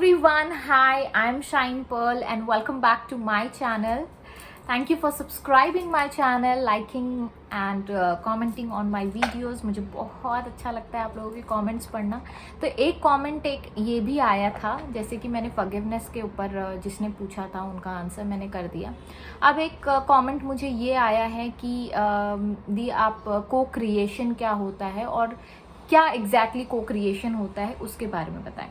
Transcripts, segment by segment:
everyone, hi, I'm Shine Pearl and welcome back to my channel. Thank you for subscribing my channel, liking and commenting on my videos. मुझे बहुत अच्छा लगता है आप लोगों के कमेंट्स पढ़ना। तो एक कमेंट ये भी आया था, जैसे कि मैंने फॉरगिवनेस के ऊपर जिसने पूछा था उनका आंसर मैंने कर दिया। अब एक कमेंट मुझे ये आया है कि दी आप को क्रिएशन क्या होता है और क्या एग्जैक्टली को क्रिएशन होता है उसके बारे में बताएं।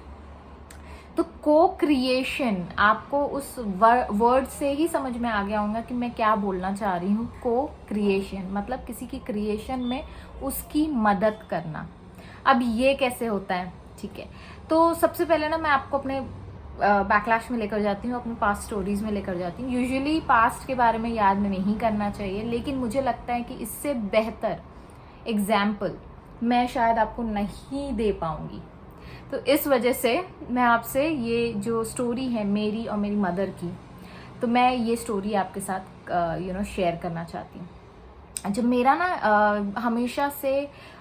तो को क्रिएशन आपको उस वर्ड से ही समझ में आ गया होगा कि मैं क्या बोलना चाह रही हूँ। को क्रिएशन मतलब किसी की क्रिएशन में उसकी मदद करना। अब ये कैसे होता है, ठीक है। तो सबसे पहले ना मैं आपको अपने बैकलैश में लेकर जाती हूँ, अपने पास्ट स्टोरीज में लेकर जाती हूँ। यूजुअली पास्ट के बारे में याद नहीं करना चाहिए, लेकिन मुझे लगता है कि इससे बेहतर एग्जाम्पल मैं शायद आपको नहीं दे पाऊंगी। तो इस वजह से मैं आपसे ये जो स्टोरी है मेरी और मेरी मदर की, तो मैं ये स्टोरी आपके साथ शेयर करना चाहती हूँ। जब मेरा ना हमेशा से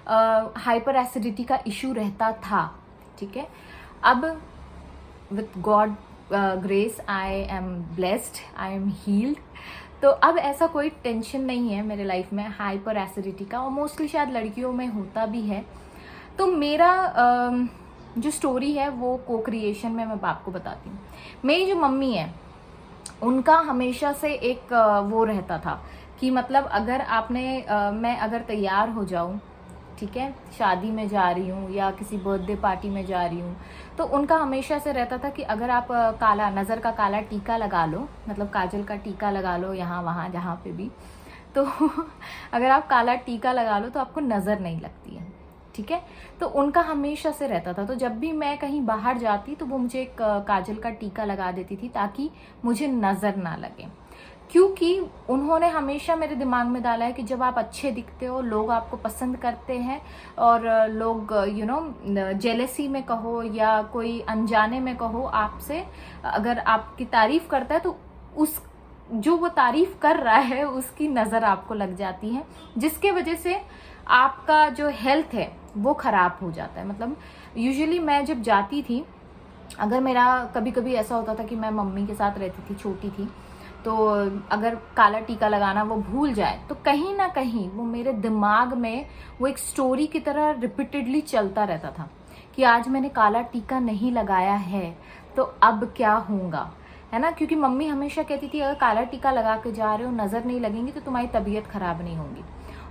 हाइपर एसिडिटी का इशू रहता था, ठीक है। अब with God grace I am blessed, I am heeled. तो अब ऐसा कोई टेंशन नहीं है मेरे लाइफ में हाइपर एसिडिटी का, और मोस्टली शायद लड़कियों में होता भी है। तो मेरा जो स्टोरी है वो को क्रिएशन में मैं आपको बताती हूँ। मेरी जो मम्मी है उनका हमेशा से एक वो रहता था कि मतलब अगर आपने मैं अगर तैयार हो जाऊँ, ठीक है, शादी में जा रही हूँ या किसी बर्थडे पार्टी में जा रही हूँ, तो उनका हमेशा से रहता था कि अगर आप काला नज़र का काला टीका लगा लो, मतलब काजल का टीका लगा लो यहाँ वहाँ जहाँ पे भी, तो अगर आप काला टीका लगा लो तो आपको नज़र नहीं लगती है, ठीक है। तो उनका हमेशा से रहता था। तो जब भी मैं कहीं बाहर जाती तो वो मुझे एक काजल का टीका लगा देती थी ताकि मुझे नज़र ना लगे, क्योंकि उन्होंने हमेशा मेरे दिमाग में डाला है कि जब आप अच्छे दिखते हो लोग आपको पसंद करते हैं, और लोग जेलेसी में कहो या कोई अनजाने में कहो आपसे अगर आपकी तारीफ करता है तो उस जो वो तारीफ कर रहा है उसकी नज़र आपको लग जाती है, जिसके वजह से आपका जो हेल्थ है वो ख़राब हो जाता है। मतलब यूजुअली मैं जब जाती थी, अगर मेरा कभी कभी ऐसा होता था कि मैं मम्मी के साथ रहती थी, छोटी थी, तो अगर काला टीका लगाना वो भूल जाए तो कहीं ना कहीं वो मेरे दिमाग में वो एक स्टोरी की तरह रिपीटेडली चलता रहता था कि आज मैंने काला टीका नहीं लगाया है तो अब क्या होगा, है ना। क्योंकि मम्मी हमेशा कहती थी अगर काला टीका लगा के जा रहे हो, नज़र नहीं लगेंगी तो तुम्हारी तबीयत खराब नहीं होगी।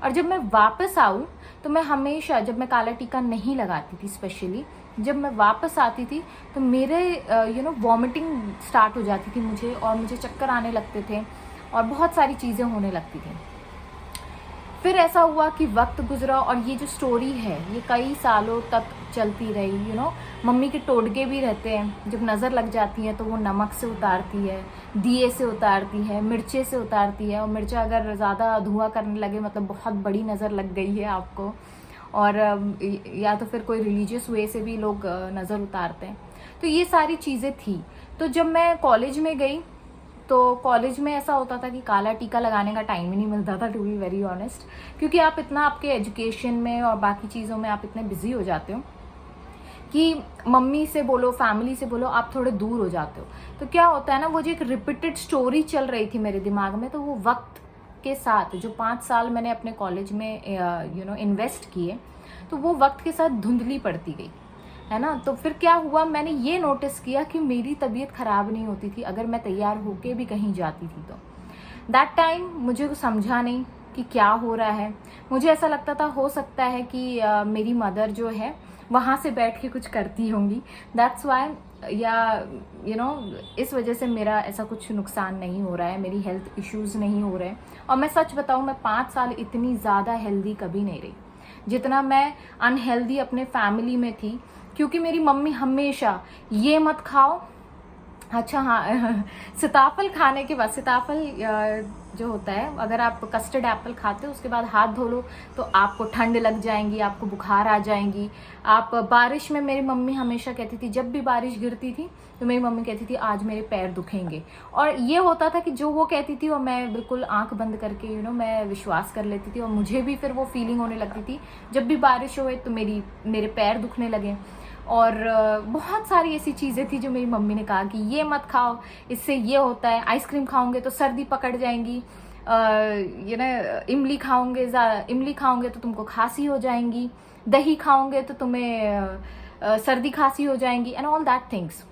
और जब मैं वापस आऊँ तो मैं हमेशा, जब मैं काला टीका नहीं लगाती थी, स्पेशली जब मैं वापस आती थी तो मेरे वॉमिटिंग स्टार्ट हो जाती थी मुझे, और मुझे चक्कर आने लगते थे और बहुत सारी चीज़ें होने लगती थी। फिर ऐसा हुआ कि वक्त गुजरा और ये जो स्टोरी है ये कई सालों तक चलती रही। मम्मी के टोटके भी रहते हैं, जब नज़र लग जाती है तो वो नमक से उतारती है, दिए से उतारती है, मिर्चे से उतारती है, और मिर्चा अगर ज़्यादा धुआं करने लगे मतलब बहुत बड़ी नज़र लग गई है आपको, और या तो फिर कोई रिलीजियस वे से भी लोग नज़र उतारते हैं। तो ये सारी चीज़ें थी। तो जब मैं कॉलेज में गई तो कॉलेज में ऐसा होता था कि काला टीका लगाने का टाइम ही नहीं मिलता था, टू बी वेरी ऑनेस्ट, क्योंकि आप इतना आपके एजुकेशन में और बाकी चीज़ों में आप इतने बिजी हो जाते हो कि मम्मी से बोलो, फैमिली से बोलो, आप थोड़े दूर हो जाते हो। तो क्या होता है ना, वो जो एक रिपीटेड स्टोरी चल रही थी मेरे दिमाग में, तो वो वक्त के साथ जो 5 साल मैंने अपने कॉलेज में इन्वेस्ट किए, तो वो वक्त के साथ धुंधली पड़ती गई, है ना। तो फिर क्या हुआ, मैंने ये नोटिस किया कि मेरी तबीयत ख़राब नहीं होती थी अगर मैं तैयार होके भी कहीं जाती थी। तो दैट टाइम मुझे कुछ समझा नहीं कि क्या हो रहा है। मुझे ऐसा लगता था हो सकता है कि मेरी मदर जो है वहाँ से बैठ के कुछ करती होंगी, दैट्स वाई, या इस वजह से मेरा ऐसा कुछ नुकसान नहीं हो रहा है, मेरी हेल्थ इश्यूज़ नहीं हो रहे हैं। और मैं सच बताऊँ, मैं 5 साल इतनी ज़्यादा हेल्दी कभी नहीं रही जितना मैं अनहेल्दी अपने फैमिली में थी, क्योंकि मेरी मम्मी हमेशा ये मत खाओ, अच्छा हाँ सीताफल खाने के बाद, सीताफल जो होता है, अगर आप कस्टर्ड एप्पल खाते हो उसके बाद हाथ धो लो तो आपको ठंड लग जाएंगी, आपको बुखार आ जाएंगी। आप बारिश में, मेरी मम्मी हमेशा कहती थी, जब भी बारिश गिरती थी तो मेरी मम्मी कहती थी आज मेरे पैर दुखेंगे, और ये होता था कि जो वो कहती थी और मैं बिल्कुल आंख बंद करके मैं विश्वास कर लेती थी, और मुझे भी फिर वो फीलिंग होने लगती थी जब भी बारिश होए तो मेरे पैर दुखने लगे। और बहुत सारी ऐसी चीज़ें थी जो मेरी मम्मी ने कहा कि ये मत खाओ, इससे ये होता है, आइसक्रीम खाओगे तो सर्दी पकड़ जाएंगी, ये ना इमली खाओगे तो तुमको खांसी हो जाएंगी, दही खाओगे तो तुम्हें सर्दी खांसी हो जाएंगी, एंड ऑल दैट थिंग्स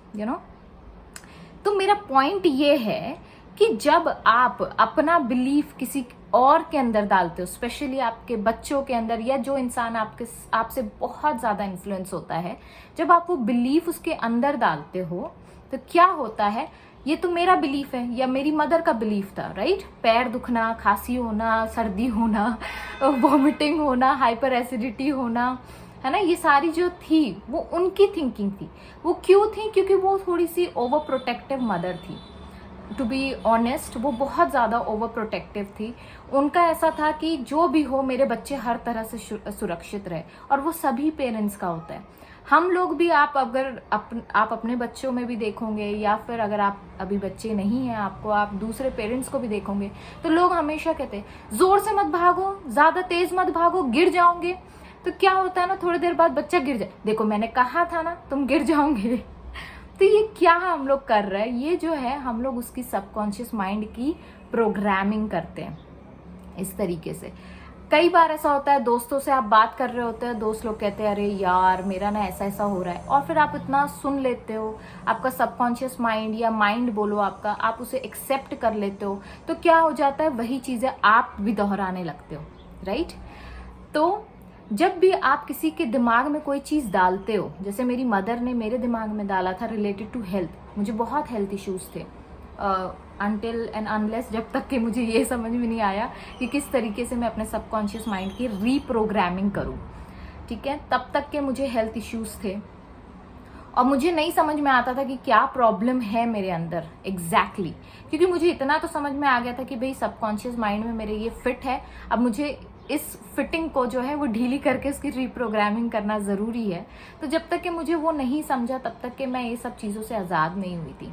तो मेरा पॉइंट ये है कि जब आप अपना बिलीफ किसी और के अंदर डालते हो, स्पेशली आपके बच्चों के अंदर, या जो इंसान आपसे बहुत ज़्यादा इन्फ्लुएंस होता है, जब आप वो बिलीफ उसके अंदर डालते हो तो क्या होता है, ये तो मेरा बिलीफ है या मेरी मदर का बिलीफ था, राइट? पैर दुखना, खांसी होना, सर्दी होना, वॉमिटिंग होना, हाइपर एसिडिटी होना, है ना, ये सारी जो थी वो उनकी थिंकिंग थी। वो क्यों थी? क्योंकि वो थोड़ी सी ओवर प्रोटेक्टिव मदर थी। टू बी ऑनेस्ट, वो बहुत ज़्यादा ओवर प्रोटेक्टिव थी। उनका ऐसा था कि जो भी हो मेरे बच्चे हर तरह से सुरक्षित रहे, और वो सभी पेरेंट्स का होता है। हम लोग भी, आप अपने बच्चों में भी देखोगे, या फिर अगर आप अभी बच्चे नहीं हैं आपको, आप दूसरे पेरेंट्स को भी देखोगे, तो लोग हमेशा कहते हैं जोर से मत भागो, ज़्यादा तेज मत भागो, गिर जाओगे। तो क्या होता है ना, थोड़ी देर बाद बच्चा गिर जाए, देखो मैंने कहा था ना तुम गिर जाओगे। तो ये क्या हम लोग कर रहे हैं, ये जो है हम लोग उसकी सबकॉन्शियस माइंड की प्रोग्रामिंग करते हैं इस तरीके से। कई बार ऐसा होता है, दोस्तों से आप बात कर रहे होते हैं, दोस्त लोग कहते हैं अरे यार मेरा ना ऐसा ऐसा हो रहा है, और फिर आप इतना सुन लेते हो, आपका सबकॉन्शियस माइंड या माइंड बोलो आपका, आप उसे एक्सेप्ट कर लेते हो, तो क्या हो जाता है, वही चीज़ें आप भी दोहराने लगते हो, राइट? तो जब भी आप किसी के दिमाग में कोई चीज़ डालते हो, जैसे मेरी मदर ने मेरे दिमाग में डाला था रिलेटेड टू हेल्थ, मुझे बहुत हेल्थ इश्यूज थे अनटिल एंड अनलेस, जब तक कि मुझे ये समझ में नहीं आया कि किस तरीके से मैं अपने सबकॉन्शियस माइंड की रीप्रोग्रामिंग करूं, ठीक है, तब तक के मुझे हेल्थ इश्यूज थे, और मुझे नहीं समझ में आता था कि क्या प्रॉब्लम है मेरे अंदर एग्जैक्टली क्योंकि मुझे इतना तो समझ में आ गया था कि भाई सबकॉन्शियस माइंड में मेरे ये फिट है, अब मुझे इस फिटिंग को जो है वो ढीली करके उसकी रीप्रोग्रामिंग करना ज़रूरी है। तो जब तक कि मुझे वो नहीं समझा, तब तक कि मैं ये सब चीज़ों से आज़ाद नहीं हुई थी।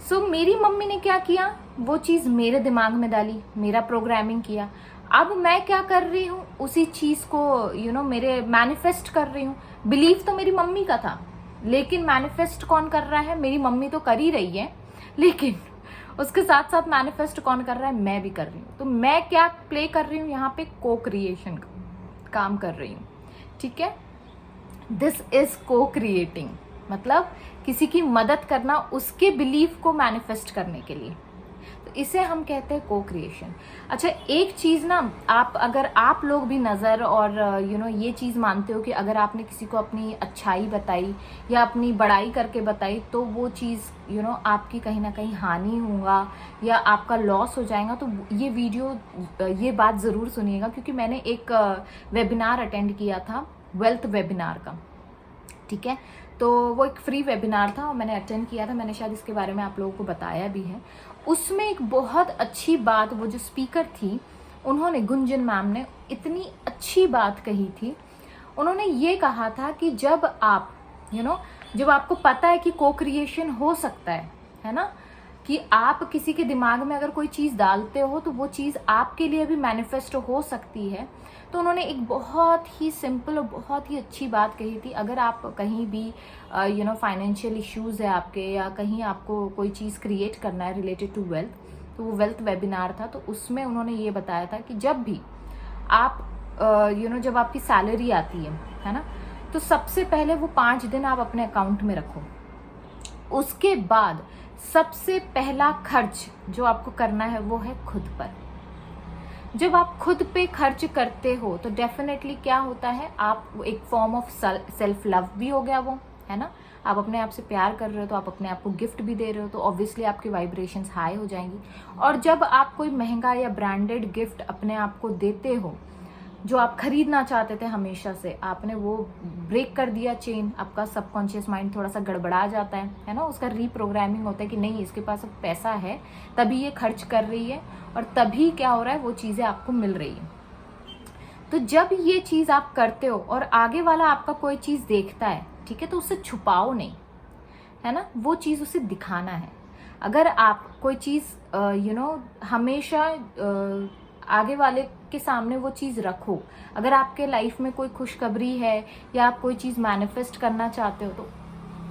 सो मेरी मम्मी ने क्या किया, वो चीज़ मेरे दिमाग में डाली, मेरा प्रोग्रामिंग किया। अब मैं क्या कर रही हूँ, उसी चीज़ को मेरे मैनिफेस्ट कर रही हूँ। बिलीफ तो मेरी मम्मी का था, लेकिन मैनिफेस्ट कौन कर रहा है, मेरी मम्मी तो कर ही रही है, लेकिन उसके साथ साथ मैनिफेस्ट कौन कर रहा है, मैं भी कर रही हूँ। तो मैं क्या प्ले कर रही हूँ यहाँ पे, को क्रिएशन का काम कर रही हूँ, ठीक है। दिस इज को क्रिएटिंग, मतलब किसी की मदद करना उसके बिलीफ को मैनिफेस्ट करने के लिए, तो इसे हम कहते हैं को क्रिएशन। अच्छा, एक चीज़ ना, अगर आप लोग भी नज़र और ये चीज़ मानते हो कि अगर आपने किसी को अपनी अच्छाई बताई या अपनी बड़ाई करके बताई, तो वो चीज़ आपकी कहीं ना कहीं हानि होगा या आपका लॉस हो जाएगा, तो ये वीडियो, ये बात ज़रूर सुनिएगा, क्योंकि मैंने एक वेबिनार अटेंड किया था, वेल्थ वेबिनार का, ठीक है। तो वो एक फ्री वेबिनार था और मैंने अटेंड किया था, मैंने शायद इसके बारे में आप लोगों को बताया भी है। उसमें एक बहुत अच्छी बात, वो जो स्पीकर थी उन्होंने, गुंजन मैम ने इतनी अच्छी बात कही थी। उन्होंने ये कहा था कि जब आप जब आपको पता है कि को क्रिएशन हो सकता है ना, कि आप किसी के दिमाग में अगर कोई चीज़ डालते हो तो वो चीज़ आपके लिए भी मैनिफेस्ट हो सकती है। तो उन्होंने एक बहुत ही सिंपल और बहुत ही अच्छी बात कही थी। अगर आप कहीं भी फाइनेंशियल इश्यूज है आपके, या कहीं आपको कोई चीज़ क्रिएट करना है रिलेटेड टू वेल्थ, तो वो वेल्थ वेबिनार था, तो उसमें उन्होंने ये बताया था कि जब भी आप जब आपकी सैलरी आती है ना, तो सबसे पहले वो 5 दिन आप अपने अकाउंट में रखो। उसके बाद सबसे पहला खर्च जो आपको करना है वो है खुद पर। जब आप खुद पे खर्च करते हो तो डेफिनेटली क्या होता है, आप एक फॉर्म ऑफ सेल्फ लव भी हो गया वो, है ना। आप अपने आप से प्यार कर रहे हो तो आप अपने आप को गिफ्ट भी दे रहे हो, तो ऑब्वियसली आपकी वाइब्रेशंस हाई हो जाएंगी। और जब आप कोई महंगा या ब्रांडेड गिफ्ट अपने आप को देते हो, जो आप खरीदना चाहते थे हमेशा से, आपने वो ब्रेक कर दिया चेन, आपका सबकॉन्शियस माइंड थोड़ा सा गड़बड़ा जाता है ना, उसका रीप्रोग्रामिंग होता है कि नहीं, इसके पास अब पैसा है तभी ये खर्च कर रही है, और तभी क्या हो रहा है, वो चीज़ें आपको मिल रही है। तो जब ये चीज़ आप करते हो और आगे वाला आपका कोई चीज़ देखता है, ठीक है, तो उससे छुपाओ नहीं, है ना, वो चीज़ उसे दिखाना है। अगर आप कोई चीज़ हमेशा आगे वाले के सामने वो चीज़ रखो। अगर आपके लाइफ में कोई खुशखबरी है या आप कोई चीज़ मैनिफेस्ट करना चाहते हो तो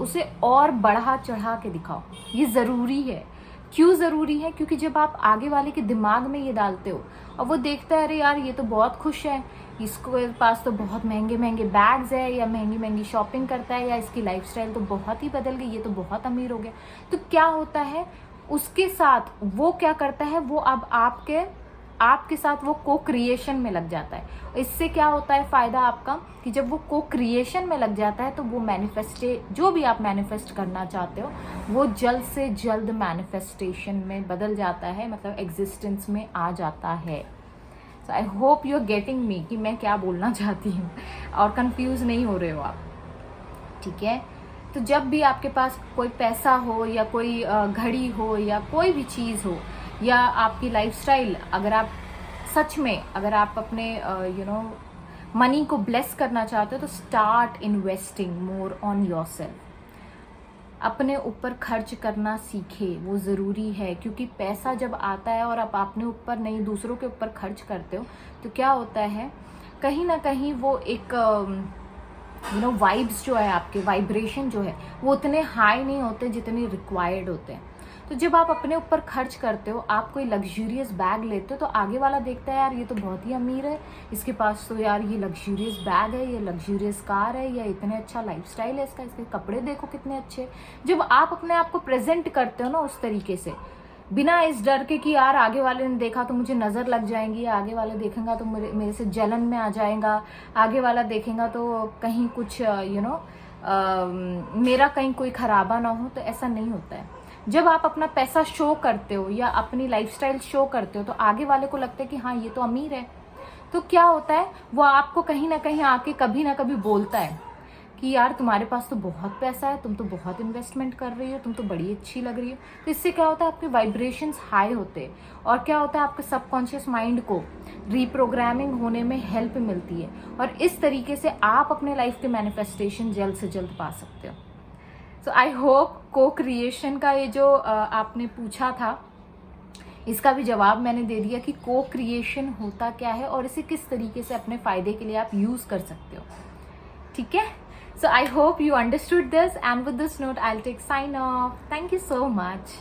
उसे और बढ़ा चढ़ा के दिखाओ। ये ज़रूरी है। क्यों ज़रूरी है? क्योंकि जब आप आगे वाले के दिमाग में ये डालते हो और वो देखता है अरे यार ये तो बहुत खुश है, इसके पास तो बहुत महंगे महंगे बैग्स है, या महंगी महंगी शॉपिंग करता है, या इसकी लाइफस्टाइल तो बहुत ही बदल गई, ये तो बहुत अमीर हो गया। तो क्या होता है उसके साथ, वो क्या करता है, वो अब आपके साथ वो को क्रिएशन में लग जाता है। इससे क्या होता है फायदा आपका, कि जब वो को क्रिएशन में लग जाता है तो वो जो भी आप मैनिफेस्ट करना चाहते हो वो जल्द से जल्द मैनिफेस्टेशन में बदल जाता है, मतलब एग्जिस्टेंस में आ जाता है। So I hope you are getting me कि मैं क्या बोलना चाहती हूँ और कंफ्यूज नहीं हो रहे हो आप, ठीक है। तो जब भी आपके पास कोई पैसा हो या कोई घड़ी हो या कोई भी चीज़ हो या आपकी लाइफस्टाइल, अगर आप सच में अगर आप अपने मनी को ब्लेस करना चाहते हो तो start investing more on yourself. अपने ऊपर खर्च करना सीखे, वो ज़रूरी है। क्योंकि पैसा जब आता है और आप अपने ऊपर नहीं दूसरों के ऊपर खर्च करते हो तो क्या होता है, कहीं ना कहीं वो एक वाइब्स जो है, आपके वाइब्रेशन जो है वो उतने हाई नहीं होते जितने रिक्वायर्ड होते हैं। तो जब आप अपने ऊपर खर्च करते हो, आप कोई लग्जूरियस बैग लेते हो तो आगे वाला देखता है यार ये तो बहुत ही अमीर है, इसके पास तो यार ये लग्जूरियस बैग है, ये लग्जूरियस कार है, या इतने अच्छा लाइफस्टाइल है इसका, इसके कपड़े देखो कितने अच्छे। जब आप अपने आप को प्रेजेंट करते हो ना उस तरीके से, बिना इस डर के कि यार आगे वाले ने देखा तो मुझे नज़र लग जाएंगी, आगे वाले देखेगा तो मेरे से जलन में आ जाएगा, आगे वाला देखेगा तो कहीं कुछ मेरा कहीं कोई खराबा ना हो, तो ऐसा नहीं होता है। जब आप अपना पैसा शो करते हो या अपनी लाइफस्टाइल शो करते हो तो आगे वाले को लगता है कि हाँ ये तो अमीर है। तो क्या होता है, वो आपको कहीं ना कहीं आके कभी ना कभी बोलता है कि यार तुम्हारे पास तो बहुत पैसा है, तुम तो बहुत इन्वेस्टमेंट कर रही हो, तुम तो बड़ी अच्छी लग रही हो। तो इससे क्या होता है, आपके वाइब्रेशंस हाई होते हैं और क्या होता है, आपके सबकॉन्शियस माइंड को रीप्रोग्रामिंग होने में हेल्प मिलती है और इस तरीके से आप अपने लाइफ के मैनिफेस्टेशन जल्द से जल्द पा सकते हो। सो आई होप को क्रिएशन का ये जो आपने पूछा था इसका भी जवाब मैंने दे दिया कि को क्रिएशन होता क्या है और इसे किस तरीके से अपने फायदे के लिए आप यूज कर सकते हो, ठीक है। So I hope you understood this, and with this note I'll take sign off. Thank you so much.